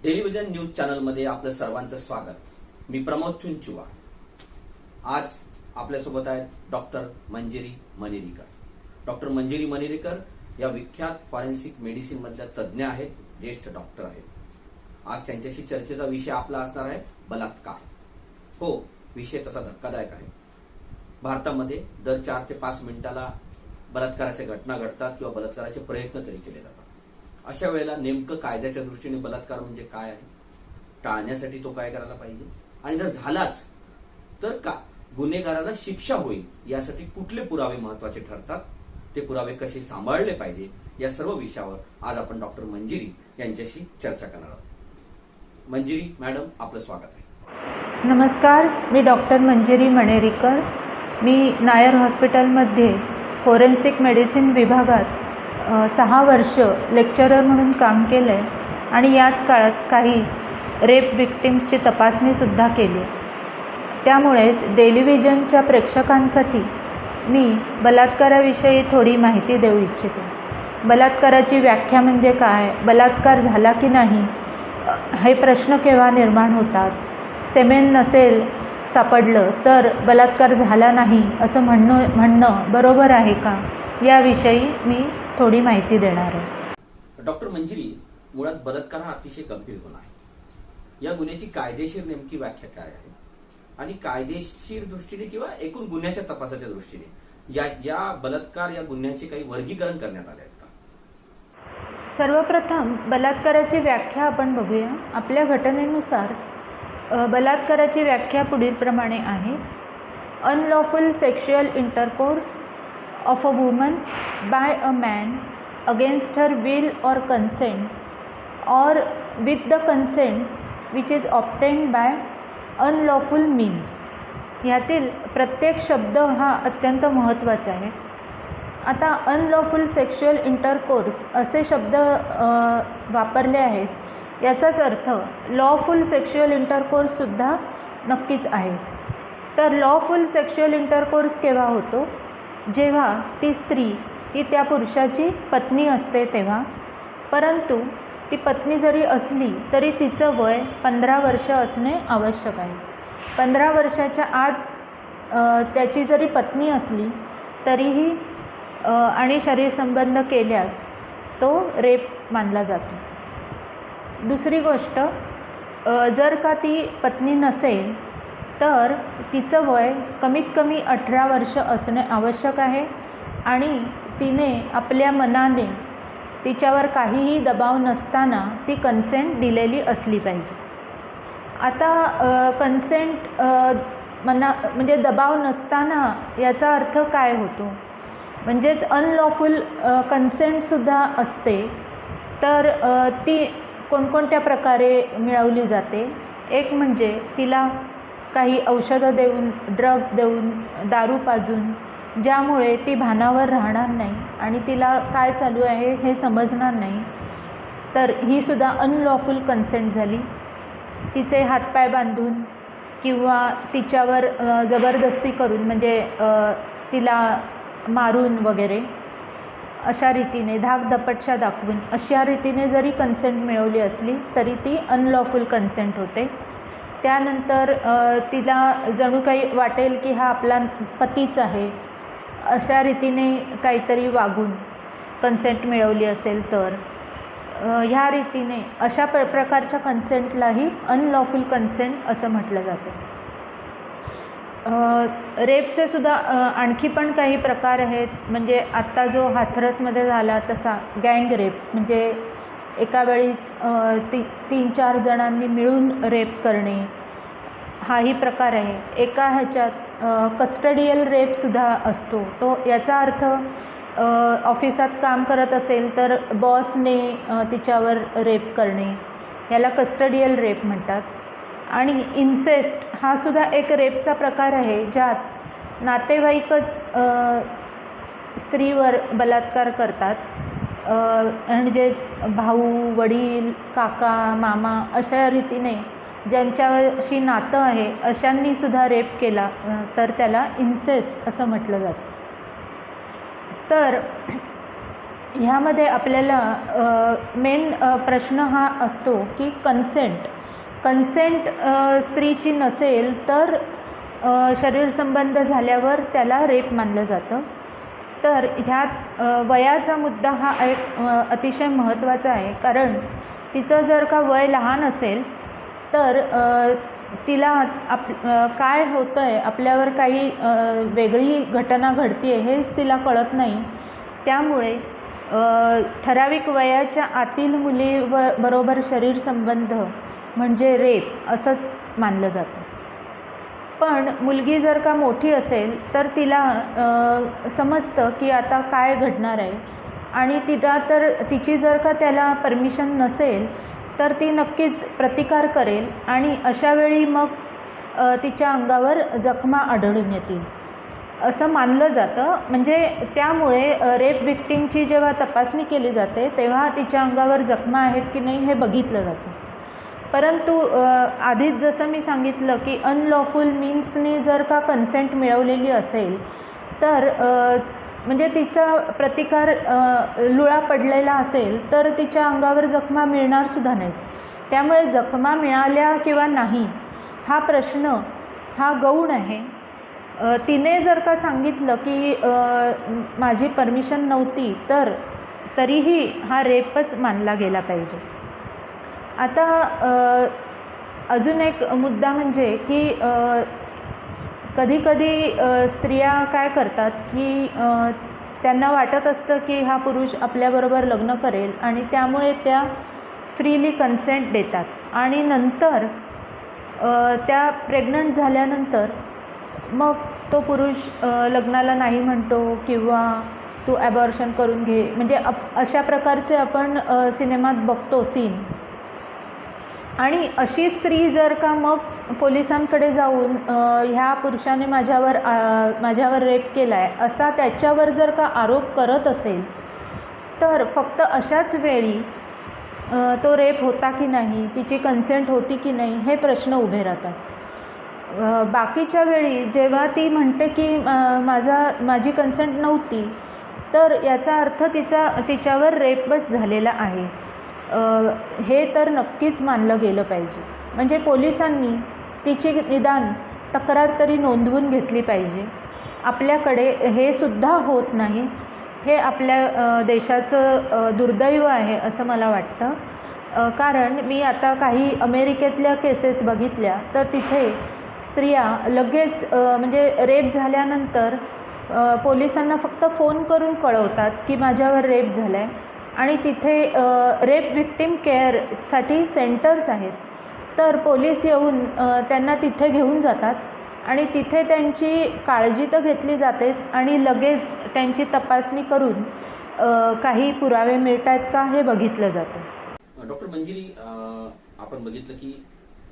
Television news चॅनलमध्ये आपलं सर्वांचं स्वागत. मी प्रमोद चुंचुवा. आज आपल्यासोबत आहेत डॉक्टर मंजिरी मनेरीकर. डॉक्टर मंजिरी मनेरीकर या विख्यात फॉरेन्सिक मेडिसिन मधल्या तज्ज्ञ आहेत, ज्येष्ठ डॉक्टर आहेत. आज त्यांच्याशी चर्चेचा विषय आपला असणार आहे बलात्कार. हो, विषय तसा धक्कादायक आहे. भारतामध्ये दर 4 ते 5 मिनिटाला बलात्काराच्या घटना घडतात किंवा बलात्काराचे प्रयत्न तरी केले जातात. अशा वेळेला नेमकं कायद्याच्या दृष्टीने बलात्कार म्हणजे काय आहे, टाळण्यासाठी तो काय करायला पाहिजे, आणि जर झालाच तर का गुन्हेगाराला शिक्षा होईल यासाठी कुठले पुरावे महत्वाचे ठरतात, ते पुरावे कसे सांभाळले पाहिजे, या सर्व विषयावर आज आपण डॉक्टर मंजिरी यांच्याशी चर्चा करणार आहोत. मंजिरी मॅडम, आपलं स्वागत आहे. नमस्कार, मी डॉक्टर मंजिरी मनेरीकर. मी नायर हॉस्पिटलमध्ये फोरेन्सिक मेडिसिन विभागात 6 वर्ष लेक्चरर म्हणून काम केलं आहे आणि याच काळात काही रेप विक्टिम्सची तपासणीसुद्धा केली. त्यामुळेच टेलिव्हिजनच्या प्रेक्षकांसाठी मी बलात्काराविषयी थोडी माहिती देऊ इच्छिते. बलात्काराची व्याख्या म्हणजे काय, बलात्कार झाला की नाही, हे प्रश्न केव्हा निर्माण होतात, सेमेन नसेल सापडलं तर बलात्कार झाला नाही असं म्हणणं बरोबर आहे का, याविषयी मी थोडी माहिती देणार आहे. डॉक्टर मंजिरी, मुळात बलात्कार हा अतिशय गंभीर गुन्हा आहे. या गुन्ह्याची कायदेशीर नेमकी व्याख्या काय आहे आणि कायदेशीर दृष्टीने किंवा एकूण गुन्ह्याच्या तपासाच्या दृष्टीने या बलात्कार या गुन्ह्याचे काही वर्गीकरण करण्यात आले आहेत का? सर्वप्रथम बलात्काराची व्याख्या आपण बघूया. आपल्या घटनेनुसार बलात्काराची व्याख्या पुढीलप्रमाणे आहे: unlawful sexual intercourse of a woman by a man against her will or consent or with the consent which is obtained by unlawful means. यातील प्रत्येक शब्द हा अत्यंत महत्त्वाचा आहे. आता अनलॉफुल सेक्शुअल इंटरकोर्स असे शब्द वापरले आहेत, याचाच अर्थ लॉफुल सेक्शुअल इंटरकोर्ससुद्धा नक्कीच आहे. तर लॉफुल सेक्शुअल इंटरकोर्स केव्हा होतो? जेव्हा ती स्त्री ही त्या पुरुषाची पत्नी असते तेव्हा. परंतु ती पत्नी जरी असली तरी तिचं वय 15 वर्ष असणे आवश्यक आहे. 15 वर्षाच्या आत त्याची जरी पत्नी असली तरीही आणि शरीरसंबंध केल्यास तो रेप मानला जातो. दुसरी गोष्ट, जर का ती पत्नी नसेल तर तिचं वय कमीत कमी 18 वर्ष असणे आवश्यक आहे आणि तिने आपल्या मनाने तिच्यावर काहीही दबाव नसताना ती कन्सेंट दिलेली असली पाहिजे. आता कन्सेंट म्हणजे दबाव नसताना याचा अर्थ काय होतो? म्हणजेच अनलॉफुल कन्सेंटसुद्धा असते. तर ती कोणकोणत्या प्रकारे मिळवली जाते? एक म्हणजे तिला काही औषधं देऊन, ड्रग्ज देऊन, दारू पाजून, ज्यामुळे ती भानावर राहणार नाही आणि तिला काय चालू आहे हे समजणार नाही, तर ही सुद्धा अनलॉफुल कन्सेंट झाली. तिचे हातपाय बांधून किंवा तिच्यावर जबरदस्ती करून, म्हणजे तिला मारून वगैरे अशा रीतीने धाकधपटशा दाखवून अशा रीतीने जरी कन्सेंट मिळवली असली तरी ती अनलॉफुल कन्सेंट होते. त्यानंतर तिला जणू काही वाटेल की हा आपला पतीच आहे, अशा रीतीने काहीतरी वागून कन्सेंट मिळवली असेल तर ह्या रीतीने अशा प्रकारच्या कन्सेंटलाही अनलॉफुल कन्सेंट असं म्हटलं जातं. रेपचे सुद्धा आणखी पण काही प्रकार आहेत. म्हणजे आत्ता जो हाथरसमध्ये झाला तसा गँग रेप, म्हणजे एका वेळीच 3-4 जणांनी मिळून रेप करणे, हाही प्रकार आहे. एका ह्याच्यात कस्टडियल रेपसुद्धा असतो. तो याचा अर्थ ऑफिसात काम करत असेल तर बॉसने तिच्यावर रेप करणे, याला कस्टडियल रेप म्हणतात. आणि इन्सेस्ट हा सुद्धा एक रेपचा प्रकार आहे, ज्यात नातेवाईकच स्त्रीवर बलात्कार करतात. म्हणजेच भाऊ, वडील, काका, मामा अशा रीतीने ज्यांच्याशी नातं आहे अशांनीसुद्धा रेप केला तर त्याला इन्सेस्ट असं म्हटलं जातं. तर ह्यामध्ये आपल्याला मेन प्रश्न हा असतो की कन्सेंट स्त्रीची नसेल तर शरीरसंबंध झाल्यावर त्याला रेप मानलं जातं. तर ह्यात वयाचा मुद्दा हा एक अतिशय महत्त्वाचा आहे. कारण तिचं जर का वय लहान असेल तर तिला काय होतं आहे, आपल्यावर काही वेगळी घटना घडते आहे हेच तिला कळत नाही. त्यामुळे ठराविक वयाच्या आतील बरोबर शरीरसंबंध म्हणजे रेप असंच मानलं जातं. पण मुलगी जर का मोठी असेल तर तिला समजतं की आता काय घडणार आहे आणि तिची जर का त्याला परमिशन नसेल तर ती नक्कीच प्रतिकार करेल आणि अशावेळी मग तिच्या अंगावर जखमा आढळून येतील असं मानलं जातं. म्हणजे त्यामुळे रेप विक्टिमची जेव्हा तपासणी केली जाते तेव्हा तिच्या अंगावर जखमा आहेत की नाही हे बघितलं जातं. परंतु आधीच जसं मी सांगितलं की अनलॉफुल मीन्सने जर का कन्सेंट मिळवलेली असेल तर म्हणजे तिचा प्रतिकार लुळा पडलेला असेल तर तिच्या अंगावर जखमा मिळणारसुद्धा नाहीत. त्यामुळे जखमा मिळाल्या किंवा नाही हा प्रश्न हा गौण आहे. तिने जर का सांगितलं की माझी परमिशन नव्हती तर तरीही हा रेपच मानला गेला पाहिजे. आता अजून एक मुद्दा म्हणजे की कधीकधी स्त्रिया काय करतात की त्यांना वाटत असतं की हा पुरुष आपल्याबरोबर लग्न करेल आणि त्यामुळे त्या फ्रीली कन्सेंट देतात आणि नंतर त्या प्रेग्नंट झाल्यानंतर मग तो पुरुष लग्नाला नाही म्हणतो किंवा तू ॲबॉर्शन करून घे, म्हणजे अशा प्रकारचे आपण सिनेमात बघतो सीन. आणि अशी स्त्री जर का मग पोलिसांकडे जाऊन ह्या पुरुषाने माझ्यावर रेप केला आहे असा त्याच्यावर जर का आरोप करत असेल तर फक्त अशाच वेळी तो रेप होता की नाही, तिची कन्सेंट होती की नाही हे प्रश्न उभे राहतात. बाकीच्या वेळी जेव्हा ती म्हणते की माझी कन्सेंट नव्हती तर याचा अर्थ तिच्यावर रेपच झालेला आहे हे तर नक्कीच मानलं गेलं पाहिजे. म्हणजे पोलिसांनी तिची निदान तक्रार तरी नोंदवून घेतली पाहिजे. आपल्याकडे हे सुद्धा होत नाही हे आपल्या देशाचं दुर्दैव आहे असं मला वाटतं. कारण मी आता काही अमेरिकेतल्या केसेस बघितल्या तर तिथे स्त्रिया लगेच म्हणजे रेप झाल्यानंतर पोलिसांना फक्त फोन करून कळवतात की माझ्यावर रेप झाला आहे आणि तिथे रेप विक्टिम केअरसाठी सेंटर्स आहेत. तर पोलीस येऊन त्यांना तिथे घेऊन जातात आणि तिथे त्यांची काळजी तर घेतली जातेच आणि लगेच त्यांची तपासणी करून काही पुरावे मिळत आहेत का हे बघितलं जातं. डॉक्टर मंजिरी, आपण बघितलं की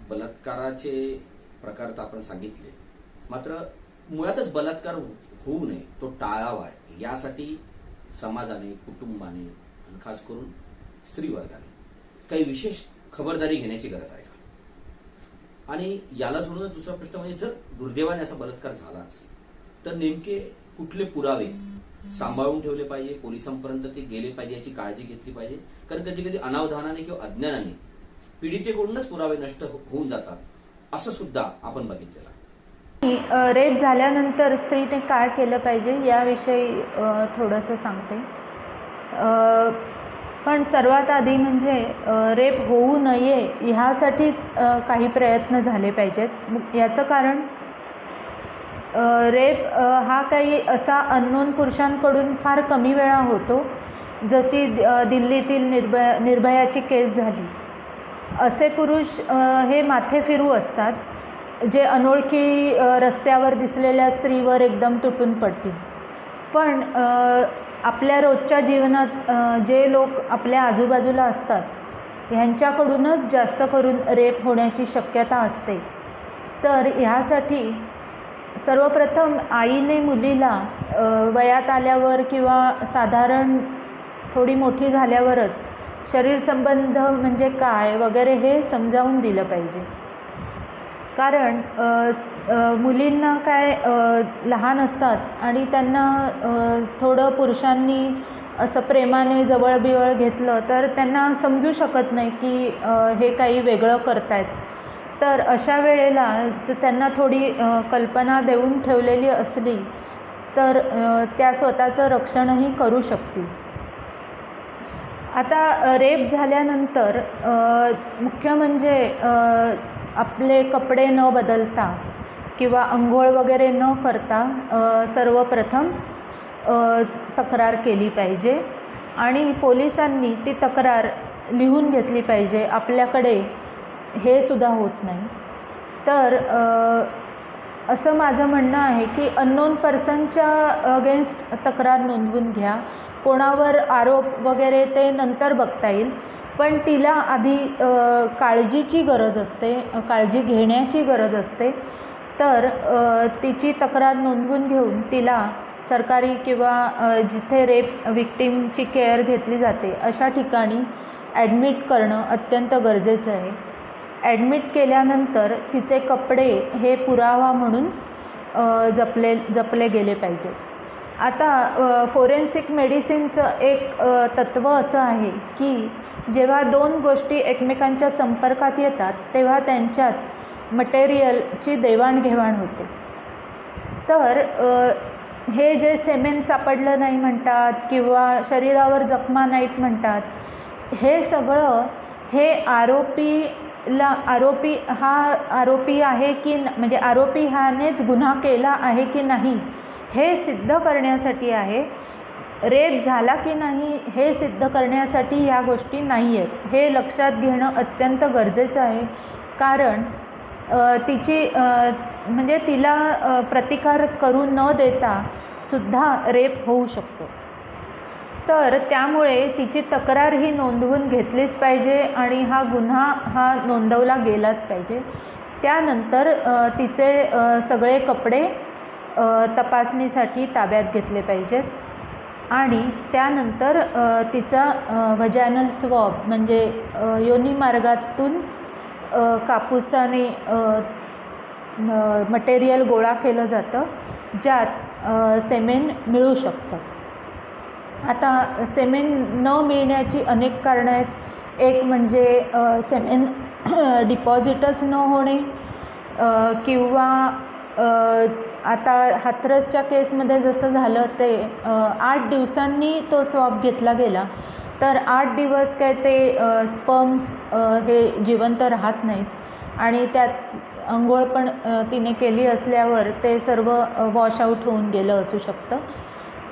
बलात्काराचे प्रकार तर आपण सांगितले, मात्र मुळातच बलात्कार होऊ नये, तो टाळावा यासाठी समाजाने, कुटुंबाने आणि खास करून स्त्री वर्गाने काही विशेष खबरदारी घेण्याची गरज आहे का? आणि याला जोडून दुसरा प्रश्न म्हणजे जर दुर्दैवाने असा बलात्कार झालाच तर नेमके कुठले पुरावे सांभाळून ठेवले पाहिजे, पोलिसांपर्यंत ते गेले पाहिजे याची काळजी घेतली पाहिजे. कारण कधी कधी अनावधानाने किंवा अज्ञानाने पीडितेकडूनच पुरावे नष्ट होऊन जातात असं सुद्धा आपण बघितलेलं आहे. रेप झाल्यानंतर स्त्रीने काय केलं पाहिजे याविषयी थोडंसं सांगते. पण सर्वात आधी म्हणजे रेप होऊ नये ह्यासाठीच काही प्रयत्न झाले पाहिजेत. याचं कारण रेप हा काही असा अननोन पुरुषांकडून फार कमी वेळा होतो. जशी दिल्लीतील निर्भयाची केस झाली. असे पुरुष हे माथे फिरू असतात जे अनोळखी रस्त्यावर दिसलेल्या स्त्रीवर एकदम तुटून पडतील. पण आपल्या रोजच्या जीवनात जे लोक आपल्या आजूबाजूला असतात ह्यांच्याकडूनच जास्त करून रेप होण्याची शक्यता असते. तर ह्यासाठी सर्वप्रथम आईने मुलीला वयात आल्यावर किंवा साधारण थोडी मोठी झाल्यावरच शरीरसंबंध म्हणजे काय वगैरे हे समजावून दिलं पाहिजे. कारण मुलींना काय लहान असतात आणि त्यांना थोडं पुरुषांनी असं प्रेमाने जवळ घेतलं तर त्यांना समजू शकत नाही की हे काही वेगळं करतायत. तर अशा वेळेला त्यांना थोडी कल्पना देऊन ठेवलेली असली तर त्या स्वतःचं रक्षणही करू शकतील. आता रेप झाल्यानंतर मुख्य म्हणजे आपले कपडे न बदलता किंवा अंघोळ वगैरे न करता सर्वप्रथम तक्रार केली पाहिजे आणि पोलिसांनी ती तक्रार लिहून घेतली पाहिजे. आपल्याकडे हे सुद्धा होत नाही. तर असं माझं म्हणणं आहे की अननोन पर्सनच्या अगेन्स्ट तक्रार नोंदवून घ्या. कोणावर आरोप वगैरे ते नंतर बघता येईल, पण तिला आधी काळजीची गरज असते, काळजी घेण्याची गरज असते. तर तिची तक्रार नोंदवून घेऊन तिला सरकारी किंवा जिथे रेप विक्टीमची केअर घेतली जाते अशा ठिकाणी ॲडमिट करणं अत्यंत गरजेचं आहे. ॲडमिट केल्यानंतर तिचे कपडे हे पुरावा म्हणून जपले गेले पाहिजे. आता फोरेन्सिक मेडिसिनचं एक तत्त्व असं आहे की जेव्हा दोन गोष्टी एकमेकांच्या संपर्कात येतात तेव्हा त्यांच्यात मटेरियलची देवाणघेवाण होते. तर हे जे सेमेन सापडलं नाही म्हणतात किंवा शरीरावर जखमा नाहीत म्हणतात, हे सगळं हे आरोपी आहे की म्हणजे आरोपी ह्यानेच गुन्हा केला आहे की नाही हे सिद्ध करण्यासाठी आहे. रेप झाला की नाही हे सिद्ध करण्यासाठी ह्या गोष्टी नाही आहेत. हे लक्षात घेणं अत्यंत गरजेचं आहे. कारण म्हणजे तिला प्रतिकार करू न देता सुद्धा रेप होऊ शकतो. तर त्यामुळे तिची तक्रार ही नोंदवून घेतलीच पाहिजे आणि हा गुन्हा नोंदवला गेलाच पाहिजे. त्यानंतर तिचे सगळे कपडे तपासणीसाठी ताब्यात घेतले पाहिजेत आणि त्यानंतर तिचा व्हजायनल स्वॅब म्हणजे योनी मार्गातून कापूसाने मटेरियल गोळा केलं जातं ज्यात सेमेन मिळू शकतं. आता सेमेन न मिळण्याची अनेक कारणं आहेत. एक म्हणजे सेमेन डिपॉझिटच न होणे किंवा आता हाथरसच्या केसमध्ये जसं झालं ते 8 दिवसांनी तो स्वॅब घेतला गेला, तर 8 दिवस काय ते स्पर्म्स हे जिवंत राहत नाहीत आणि त्यात अंघोळ पण तिने केली असल्यावर ते सर्व वॉशआउट होऊन गेलं असू शकतं.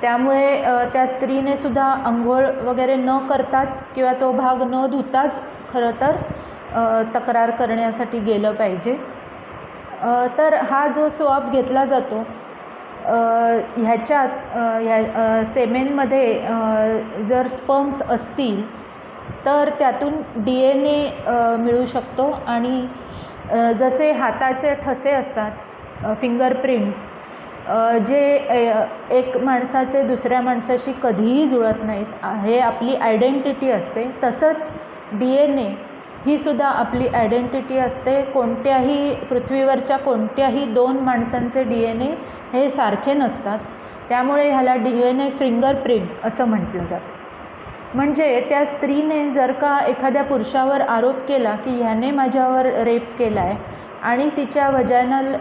त्यामुळे त्या स्त्रीने सुद्धा अंघोळ वगैरे न करताच किंवा तो भाग न धुताच खरं तर तक्रार करण्यासाठी गेलं पाहिजे. तर हा जो स्वॅब घेतला जातो ह्या सेमेनमध्ये जर स्पर्म्स असतील तर त्यातून DNA मिळू शकतो आणि जसे हाताचे ठसे असतात फिंगरप्रिंट्स जे एक माणसाचे दुसऱ्या माणसाशी कधीही जुळत नाहीत, हे आपली आयडेंटिटी असते. तसंच DNA ही सुद्धा आपली आयडेंटिटी असते. कोणत्याही पृथ्वीवरच्या कोणत्याही 2 माणसांचे DNA हे सारखे नसतात. त्यामुळे ह्याला DNA फिंगरप्रिंट असं म्हटलं जातं. म्हणजे त्या स्त्रीने जर का एखाद्या पुरुषावर आरोप केला की ह्याने माझ्यावर रेप केला आहे आणि तिच्या व्हजायनल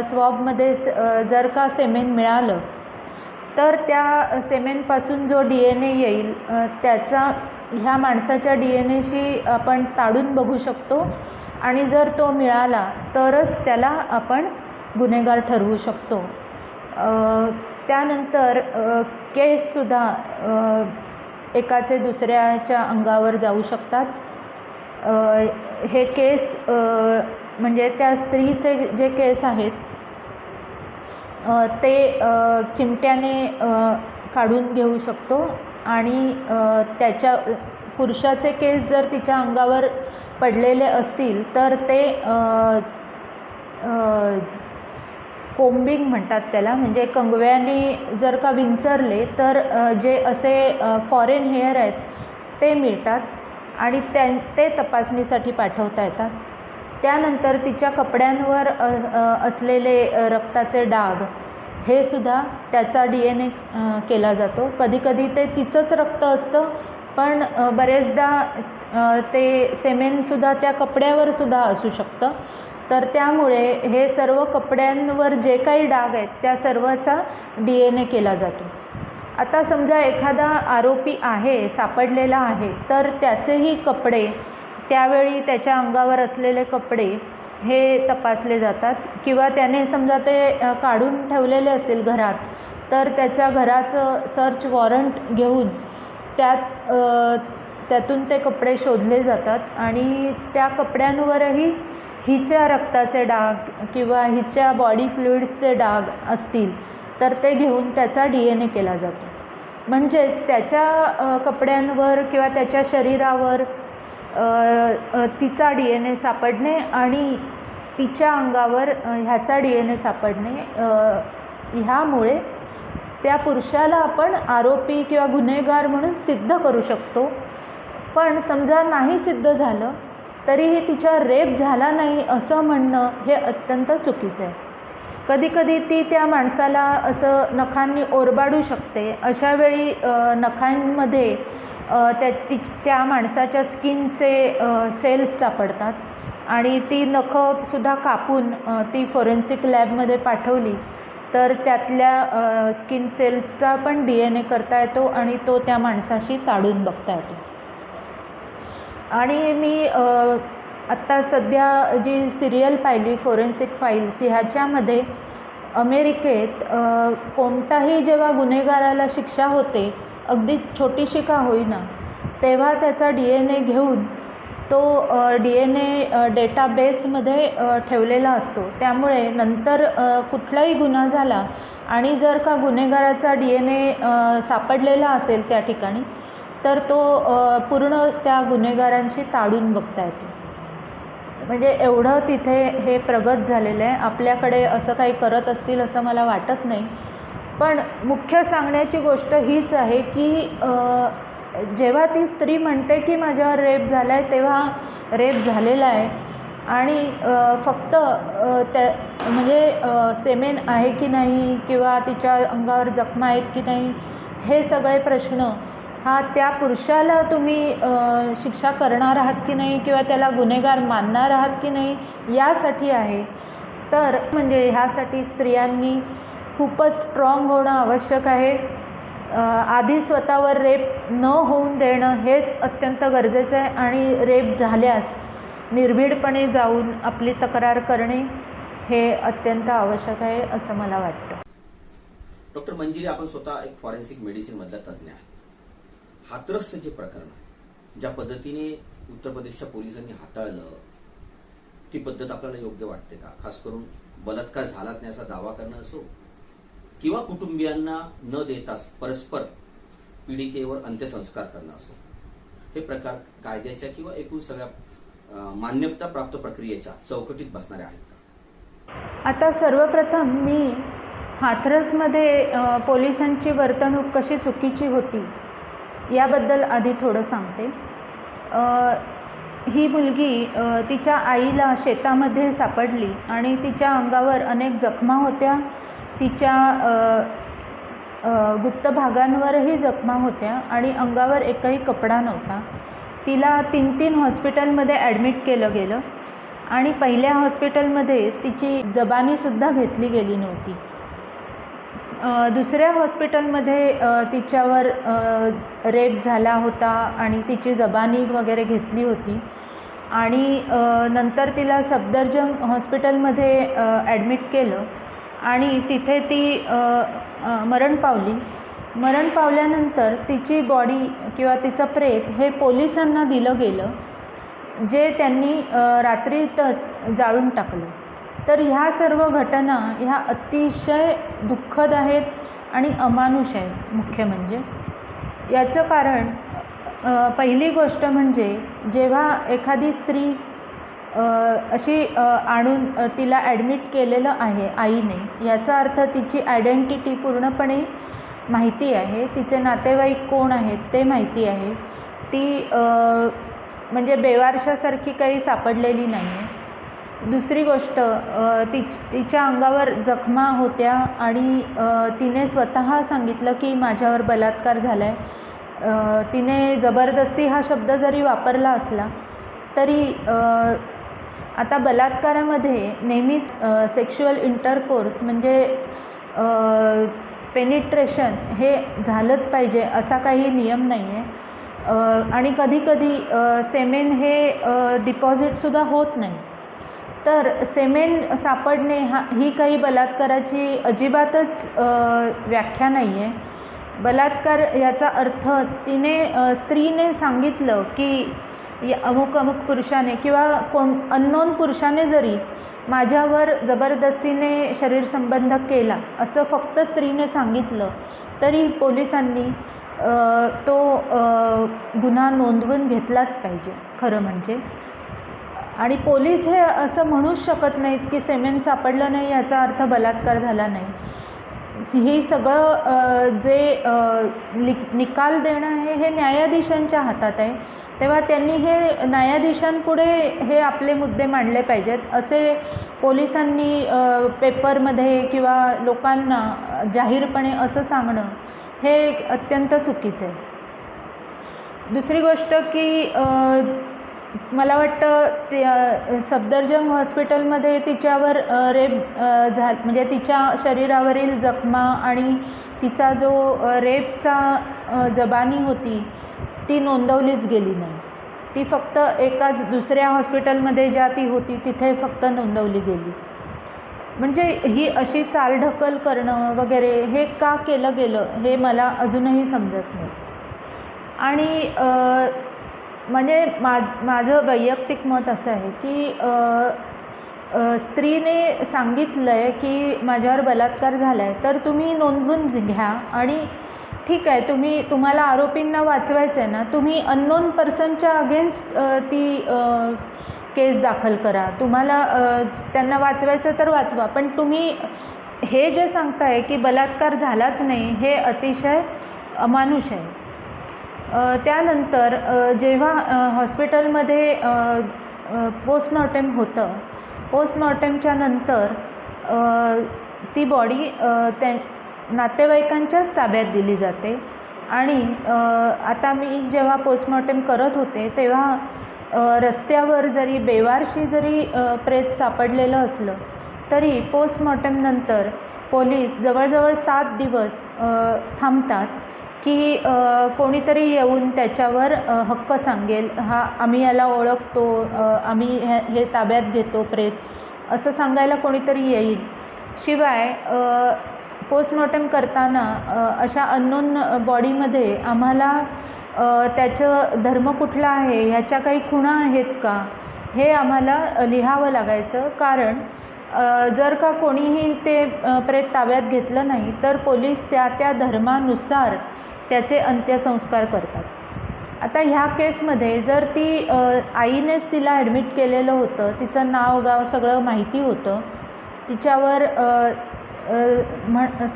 स्वॅबमध्ये जर का सेमेन मिळालं तर त्या सेमेनपासून जो DNA येईल त्याचा ह्या माणसाच्या DNAशी आपण ताडून बघू शकतो आणि जर तो मिळाला तरच त्याला आपण गुन्हेगार ठरवू शकतो. त्यानंतर केससुद्धा एकाचे दुसऱ्याच्या अंगावर जाऊ शकतात. हे केस म्हणजे त्या स्त्रीचे जे केस आहेत ते चिमट्याने काढून घेऊ शकतो आणि त्याच्या पुरुषाचे केस जर तिच्या अंगावर पडलेले असतील तर ते कोम्बिंग म्हणतात त्याला, म्हणजे कंगव्याने जर का विंचरले तर जे असे फॉरेन हेअर आहेत ते मिळतात आणि ते तपासणीसाठी पाठवता येतात. त्यानंतर तिच्या कपड्यांवर असलेले रक्ताचे डाग हे सुद्धा त्याचा DNA केला जातो. कधीकधी ते तिचंच रक्त असतं, पण बरेचदा ते सेमेनसुद्धा त्या कपड्यावर सुद्धा असू शकतं. तर त्यामुळे हे सर्व कपड्यांवर जे काही डाग आहेत त्या सर्वाचा DNA केला जातो. आता समजा एखादा आरोपी आहे, सापडलेला आहे, तर त्याचेही कपडे, त्यावेळी त्याच्या अंगावर असलेले कपडे हे तपासले जातात. किंवा त्याने समजा ते काढून ठेवलेले असतील घरात, तर त्याच्या घराचं सर्च वॉरंट घेऊन त्यातून ते कपडे शोधले जातात आणि त्या कपड्यांवरही हिच्या रक्ताचे डाग किंवा हिच्या बॉडी फ्लुइड्सचे डाग असतील तर ते घेऊन त्याचा DNA केला जातो. म्हणजेच त्याच्या कपड्यांवर किंवा त्याच्या शरीरावर तिचा DNA सापडणे आणि तिच्या अंगावर ह्याचा DNA सापडणे, ह्यामुळे त्या पुरुषाला आपण आरोपी किंवा गुन्हेगार म्हणून सिद्ध करू शकतो. पण समजा नाही सिद्ध झालं तरीही तिच्या रेप झाला नाही असं म्हणणं हे अत्यंत चुकीचं आहे. कधीकधी ती त्या माणसाला असं नखांनी ओरबाडू शकते. अशावेळी नखांमध्ये त्या माणसाच्या स्किनचे सेल्स सापडतात आणि ती नखंसुद्धा कापून ती फॉरेन्सिक लॅबमध्ये पाठवली तर त्यातल्या स्किन सेल्सचा पण DNA करता येतो आणि तो त्या माणसाशी ताडून बघता येतो. आणि मी आत्ता सध्या जी सिरियल पाहिली फॉरेन्सिक फाईल्स, ह्याच्यामध्ये अमेरिकेत कोणताही जेव्हा गुन्हेगाराला शिक्षा होते, अगदी छोटीशी का होईना, तेव्हा त्याचा DNA घेऊन तो DNA डेटाबेसमध्ये ठेवलेला असतो. त्यामुळे नंतर कुठलाही गुन्हा झाला आणि जर का गुन्हेगाराचा DNA सापडलेला असेल त्या ठिकाणी, तर तो पूर्ण त्या गुन्हेगारांची ताडून बघता येतो. म्हणजे एवढं तिथे हे प्रगत झालेलं आहे. आपल्याकडे असं काही करत असतील असं मला वाटत नाही. पण मुख्य सांगण्याची गोष्ट हीच आहे की जेव्हा ती स्त्री म्हणते की माझ्यावर रेप झाला आहे, तेव्हा रेप झालेला आहे आणि फक्त म्हणजे सेमेन आहे की नाही किंवा तिच्या अंगावर जखमा आहेत की नाही, हे सगळे प्रश्न हा त्या पुरुषाला तुम्ही शिक्षा करणार आहात की नाही किंवा त्याला गुन्हेगार मानणार आहात की नाही यासाठी आहे. तर म्हणजे ह्यासाठी स्त्रियांनी खूपच स्ट्रॉंग होणं आवश्यक आहे. आधी स्वतःवर रेप न होऊन देणं हेच अत्यंत गरजेचं आहे आणि रेप झाल्यास निर्भीडपणे जाऊन आपली तक्रार करणे हे अत्यंत आवश्यक आहे असं मला वाटतं. डॉक्टर मंजिरी, आपण स्वतः एक फॉरेन्सिक मेडिसिनमधला तज्ज्ञ आहे. हाथरसचं जे प्रकरण आहे, ज्या पद्धतीने उत्तर प्रदेशच्या पोलिसांनी हाताळलं, ती पद्धत आपल्याला योग्य वाटते का? खास करून बलात्कार झालाच नाही असा दावा करणं असो किंवा कुटुंबियांना न देताच परस्पर पीडितेवर अंत्यसंस्कार करणं असो, हे प्रकार कायद्याच्या किंवा एकूण सगळ्या मान्यता प्राप्त प्रक्रियेच्या चौकटीत बसणारे आहेत का? आता सर्वप्रथम मी हाथरसमध्ये पोलिसांची वर्तणूक कशी चुकीची होती याबद्दल आधी थोडं सांगते. ही मुलगी तिच्या आईला शेतामध्ये सापडली आणि तिच्या अंगावर अनेक जखमा होत्या. तिच्या गुप्त भागांवरही जखमा होत्या आणि अंगावर एकही कपडा नव्हता. तिला 3 हॉस्पिटलमध्ये ॲडमिट केलं गेलं आणि पहिल्या हॉस्पिटलमध्ये तिची जबानीसुद्धा घेतली गेली नव्हती. दुसऱ्या हॉस्पिटलमध्ये तिच्यावर रेप झाला होता आणि तिची जबानी वगैरे घेतली होती आणि नंतर तिला सफदरजंग हॉस्पिटलमध्ये ॲडमिट केलं आणि तिथे ती मरण पावली. मरण पावल्यानंतर तिची बॉडी किंवा तिचं प्रेत हे पोलिसांना दिलं गेलं, जे त्यांनी रात्रीतच जाळून टाकलं. तर ह्या सर्व घटना ह्या अतिशय दुःखद आहेत आणि अमानुष आहेत. मुख्य म्हणजे याचं कारण पहिली गोष्ट म्हणजे जेव्हा एखादी स्त्री अशी आणून तिला ॲडमिट केलेलं आहे आईने, याचा अर्थ तिची आयडेंटिटी पूर्णपणे माहिती आहे, तिचे नातेवाईक कोण आहेत ते माहिती आहे. ती म्हणजे बेवारशासारखी काही सापडलेली नाही आहे. दुसरी गोष्ट, तिच्या अंगावर जखमा होत्या आणि तिने स्वतः सांगितलं की माझ्यावर बलात्कार झाला आहे. तिने जबरदस्ती हा शब्द जरी वापरला असला तरी आता बलात्कारामध्ये नेहमीच सेक्शुअल इंटरकोर्स म्हणजे पेनिट्रेशन हे झालंच पाहिजे असा काही नियम नाही आहे. आणि कधीकधी सेमेन हे डिपॉझिटसुद्धा होत नाही. तर सेमेन सापडणे ही काही बलात्काराची अजिबातच व्याख्या नाही आहे. बलात्कार याचा अर्थ स्त्रीने सांगितलं की अमुक अमुक पुरुषाने किंवा अननोन पुरुषाने जरी माझ्यावर जबरदस्तीने शरीर संबंध केला असं फक्त स्त्रीने सांगितलं तरी पोलिसांनी तो गुन्हा नोंदवून घेतलाच पाहिजे खरं म्हणजे. आणि पोलीस हे असं म्हणूच शकत नाहीत की सेमेन सापडलं नाही याचा अर्थ बलात्कार झाला नाही. ही सगळं जे निकाल देणं आहे हे न्यायाधीशांच्या हातात आहे. तेव्हा त्यांनी हे न्यायाधीशांपुढे हे आपले मुद्दे मांडले पाहिजेत. असे पोलिसांनी पेपरमध्ये किंवा लोकांना जाहीरपणे असं सांगणं हे अत्यंत चुकीचं आहे. दुसरी गोष्ट की मला वाटतं सफदरजंग हॉस्पिटलमध्ये तिच्यावर रेप म्हणजे तिच्या शरीरावरील जखमा आणि तिचा जो रेपचा जबानी होती ती नोंदवलीच गेली नाही. ती फक्त एकाच दुसऱ्या हॉस्पिटलमध्ये ज्या ती होती तिथे फक्त नोंदवली गेली. म्हणजे ही अशी चालढकल करणं वगैरे हे का केलं गेलं हे मला अजूनही समजत नाही. आणि म्हणजे माझं वैयक्तिक मत असं आहे की स्त्रीने सांगितलं आहे की माझ्यावर बलात्कार झाला आहे तर तुम्ही नोंदवून घ्या. आणि ठीक आहे, तुम्हाला आरोपींना वाचवायचं आहे ना, तुम्ही अननोन पर्सनच्या अगेन्स्ट ती केस दाखल करा. तुम्हाला त्यांना वाचवायचं तर वाचवा, पण तुम्ही हे जे सांगताय की बलात्कार झालाच नाही हे अतिशय अमानुष आहे. त्यानंतर जेव्हा हॉस्पिटलमध्ये पोस्टमॉर्टम होतं, पोस्टमॉर्टमच्या नंतर ती बॉडी नातेवाईकांच्याच ताब्यात दिली जाते. आणि आता मी जेव्हा पोस्टमॉर्टम करत होते तेव्हा रस्त्यावर जरी बेवारशी जरी प्रेत सापडलेलं असलं तरी पोस्टमॉर्टम नंतर पोलीस जवळजवळ 7 दिवस थांबतात की कोणीतरी येऊन त्याच्यावर हक्क सांगेल, आम्ही याला ओळखतो, आम्ही हे ताब्यात घेतो प्रेत असं सांगायला कोणीतरी येईल. शिवाय पोस्टमॉर्टम करताना अशा अननोन बॉडीमध्ये आम्हाला त्याचं धर्म कुठला आहे, ह्याच्या काही खुणा आहेत का हे आम्हाला लिहावं लागायचं. कारण जर का कोणीही ते प्रेत ताब्यात घेतलं नाही तर पोलीस त्या धर्मानुसार त्याचे अंत्यसंस्कार करतात. आता ह्या केसमध्ये जर ती आईनेच तिला ॲडमिट केलेलं होतं, तिचं नाव गाव सगळं माहिती होतं, तिच्यावर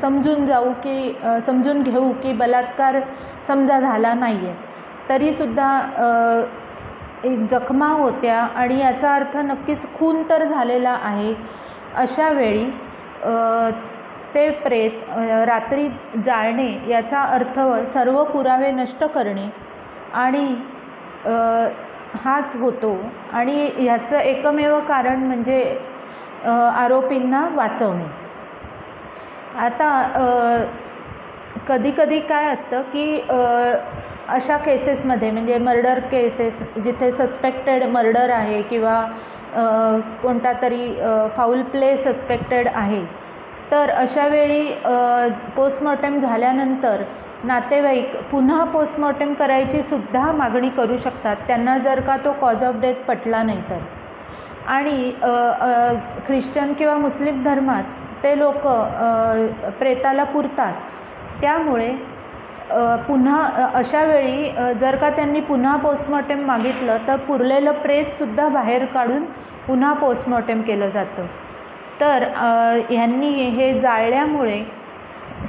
समजून घेऊ की बलात्कार समजा झाला नाही आहे तरीसुद्धा जखमा होत्या आणि याचा अर्थ नक्कीच खून तर झालेला आहे. अशा वेळी ते प्रेत रात्री जाळणे याचा अर्थ सर्व पुरावे नष्ट करणे आणि हाच होतो. आणि ह्याचं एकमेव कारण म्हणजे आरोपींना वाचवणे. आता कधीकधी काय असतं की अशा केसेसमध्ये म्हणजे मर्डर केसेस जिथे सस्पेक्टेड मर्डर आहे किंवा कोणता तरी फाऊल प्ले सस्पेक्टेड आहे तर अशावेळी पोस्टमॉर्टम झाल्यानंतर नातेवाईक पुन्हा पोस्टमॉर्टम करायची सुद्धा मागणी करू शकतात, त्यांना जर का तो कॉज ऑफ डेथ पटला नाही तर. आणि ख्रिश्चन किंवा मुस्लिम धर्मात ते लोक प्रेताला पुरतात. त्यामुळे पुन्हा अशावेळी जर का त्यांनी पुन्हा पोस्टमॉर्टम मागितलं तर पुरलेलं प्रेतसुद्धा बाहेर काढून पुन्हा पोस्टमॉर्टम केलं जातं. तर ह्यांनी हे जाळल्यामुळे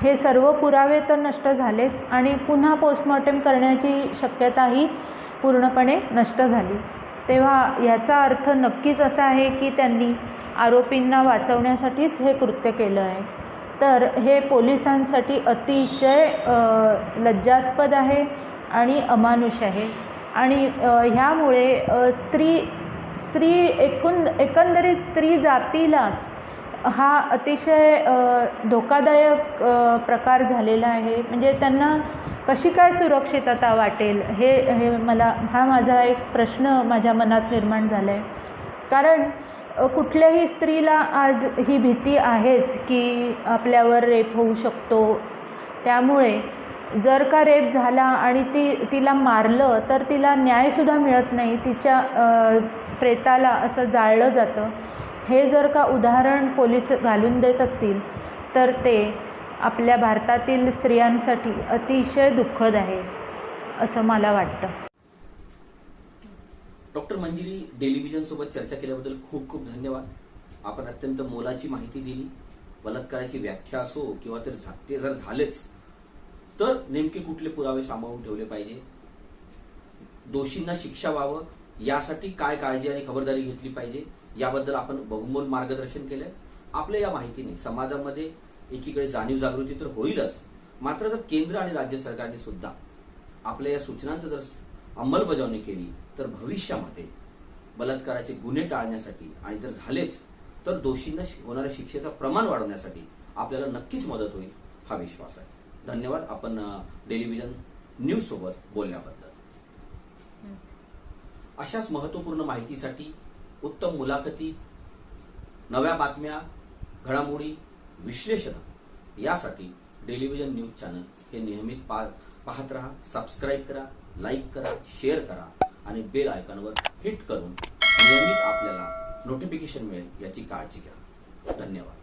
हे सर्व पुरावे तर नष्ट झालेच आणि पुन्हा पोस्टमॉर्टम करण्याची शक्यताही पूर्णपणे नष्ट झाली. तेव्हा याचा अर्थ नक्कीच असा आहे की त्यांनी आरोपींना वाचवण्यासाठीच हे कृत्य केलं आहे. तर हे पोलिसांसाठी अतिशय लज्जास्पद आहे आणि अमानुष आहे. आणि ह्यामुळे एकंदरीत स्त्री जातीलाच हा अतिशय धोकादायक प्रकार झालेला आहे. म्हणजे त्यांना कशी काय सुरक्षितता वाटेल हे हा माझा एक प्रश्न माझ्या मनात निर्माण झाला आहे. कारण कुठल्याही स्त्रीला आज ही भीती आहेच की आपल्यावर रेप होऊ शकतो. त्यामुळे जर का रेप झाला आणि तिला मारलं तर तिला न्यायसुद्धा मिळत नाही. तिच्या प्रेताला असं जाळलं जातं. हे जर का उदाहरण पोलीस घालून देत असतील तर ते आपल्या भारतातील स्त्रियांसाठी अतिशय दुःखद आहे असं मला वाटतं. डॉक्टर मंजिरी, डेली विजन सोबत चर्चा केल्याबद्दल खूप खूप धन्यवाद. आपण अत्यंत मोलाची माहिती दिली. बलात्काराची व्याख्या असो किंवा ते जर झालेच तर नेमके कुठले पुरावे सांभाळून ठेवले पाहिजे, दोषींना शिक्षा व्हावं यासाठी काय काळजी आणि खबरदारी घेतली पाहिजे याबद्दल आपण बहुमोल मार्गदर्शन केलंय. आपल्या या माहितीने समाजामध्ये एकीकडे जाणीव जागृती तर होईलच, मात्र जर केंद्र आणि राज्य सरकारने सुद्धा आपल्या या सूचनांचं जर अंमलबजावणी केली तर भविष्यामध्ये बलात्काराचे गुन्हे टाळण्यासाठी आणि जर झालेच तर दोषींना होणाऱ्या शिक्षेचं प्रमाण वाढवण्यासाठी आपल्याला नक्कीच मदत होईल हा विश्वास आहे. धन्यवाद आपण डेली विजन न्यूज सोबत बोलण्याबद्दल. अशाच महत्त्वपूर्ण माहितीसाठी, उत्तम मुलाखती, नव्या बातम्या, घडामोडी, विश्लेषण यासाठी डेली विजन न्यूज चॅनल हे नियमित पाहत राहा. सबस्क्राईब करा, लाईक करा, शेअर करा आणि बेल आयकॉनवर हिट करून नियमित आपल्याला नोटिफिकेशन मिळेल याची काळजी घ्या. धन्यवाद.